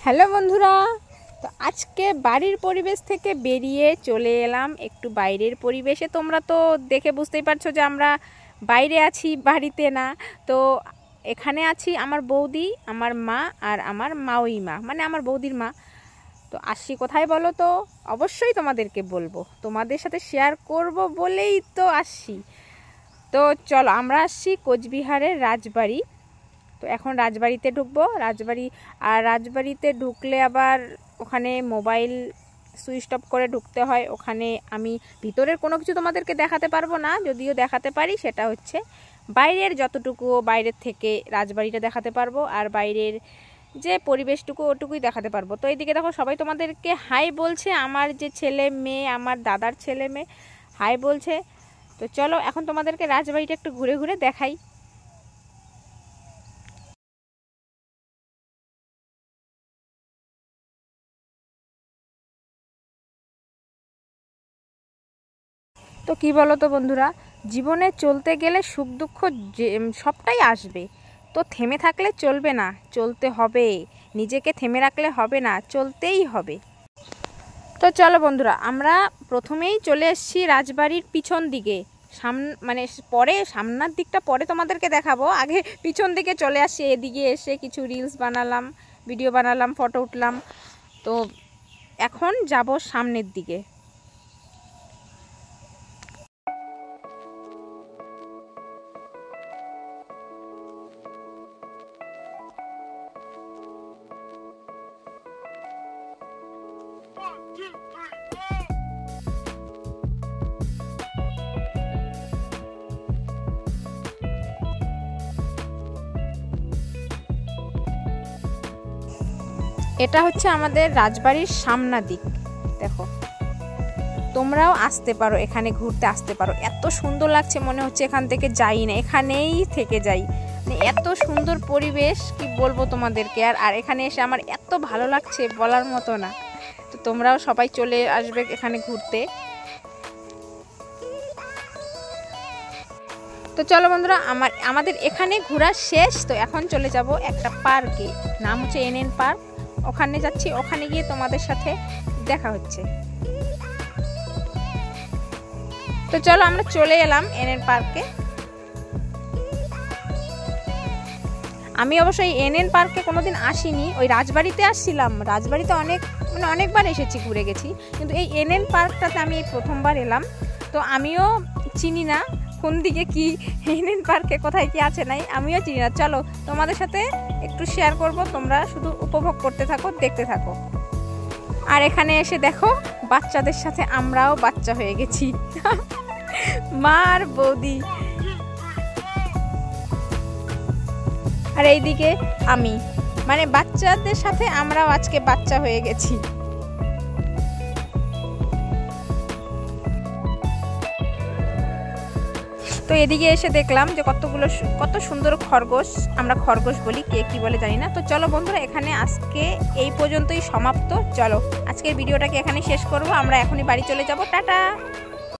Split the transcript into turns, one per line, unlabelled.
Hello বন্ধুরা, তো আজকে বাড়ির পরিবেশ থেকে বেরিয়ে চলে এলাম একটু বাইরের পরিবেশে। তোমরা তো দেখে বুঝতেই পারছো যে আমরা বাইরে আছি, বাড়িতে না। তো এখানে আছি আমার বৌদি, আমার মা আর আমার মাওই মা, মানে আমার বৌদির মা। তো আসছি কোথায় বলো তো? অবশ্যই তোমাদেরকে বলবো, তোমাদের সাথে শেয়ার করব বলেই তো আসছি। তো চলো, আমরা আসছি কোচবিহারের রাজবাড়ি। তো এখন রাজবাড়িতে ঢুকবো। রাজবাড়িতে ঢুকলে আবার ওখানে মোবাইল সুইচ অফ করে ঢুকতে হয়। ওখানে আমি ভিতরের কোনো কিছু তোমাদেরকে দেখাতে পারবো না, যদিও দেখাতে পারি সেটা হচ্ছে বাইরের যতটুকু, বাইরের থেকে রাজবাড়িটা দেখাতে পারবো, আর বাইরের যে পরিবেশটুকু ওটুকুই দেখাতে পারবো। তো এইদিকে দেখো সবাই তোমাদেরকে হাই বলছে, আমার যে ছেলে মেয়ে, আমার দাদার ছেলে মেয়ে হাই বলছে। তো চলো এখন তোমাদেরকে রাজবাড়িটা একটু ঘুরে ঘুরে দেখাই। তো কি বলো তো বন্ধুরা, জীবনে চলতে গেলে সুখ দুঃখ সবটাই আসবে। তো থেমে থাকলে চলবে না, চলতে হবে। নিজেকে থেমে রাখলে হবে না, চলতেই হবে। তো চলো বন্ধুরা, আমরা প্রথমেই চলে এসেছি রাজবাড়ির পিছন দিকে। মানে পরে সামনের দিকটা পরে তোমাদেরকে দেখাবো, আগে পিছন দিকে চলে আসছি। এদিকে এসে কিছু রিলস বানালাম, ভিডিও বানালাম, ফটো উঠলাম। তো এখন যাব সামনের দিকে। এটা হচ্ছে আমাদের রাজবাড়ির সামনের দিক। দেখো, তোমরাও আসতে পারো, এখানে ঘুরতে আসতে পারো। এত সুন্দর লাগছে, মনে হচ্ছে এখান থেকে যাই না, এখানেই থেকে যাই। মানে এত সুন্দর পরিবেশ, কি বলবো তোমাদেরকে। আর এখানে এসে আমার এত ভালো লাগছে, বলার মতো না। তো তোমরাও সবাই চলে আসবে এখানে ঘুরতে। তো চলো বন্ধুরা, আমাদের এখানে ঘোরা শেষ। তো এখন চলে যাব একটা পার্কে, নাম হচ্ছে NN পার্ক। ওখানে যাচ্ছি, ওখানে গিয়ে তোমাদের সাথে দেখা হচ্ছে। তো চলো, আমরা চলে এলাম NN পার্কে। আমি অবশ্যই NN পার্কে কোনোদিন আসিনি, ওই রাজবাড়িতে আসছিলাম। রাজবাড়িতে অনেকবার এসেছি, ঘুরে গেছি, কিন্তু এই NN পার্কটাতে আমি এই প্রথমবার এলাম। তো আমিও চিনি না কোন দিকে কি NN পার্কে কোথায় কি আছে নাই, আমিও চিনি না। চলো তোমাদের সাথে একটু শেয়ার করব, তোমরা শুধু উপভোগ করতে থাকো, দেখতে থাকো। আর এখানে এসে দেখো, বাচ্চাদের সাথে আমরাও বাচ্চা হয়ে গেছি, মা আর বৌদি। আর এইদিকে আমি, মানে বাচ্চাদের সাথে আমরাও আজকে বাচ্চা হয়ে গেছি। তো এদিকে এসে দেখলাম যে কত সুন্দর খরগোশ, আমরা খরগোশ বলি, কে কি বলে জানি না। তো চলো বন্ধুরা, এখানে আজকে এই পর্যন্তই সমাপ্ত। চলো আজকের ভিডিওটাকে এখানে শেষ করব, আমরা এখনই বাড়ি চলে যাব। টাটা।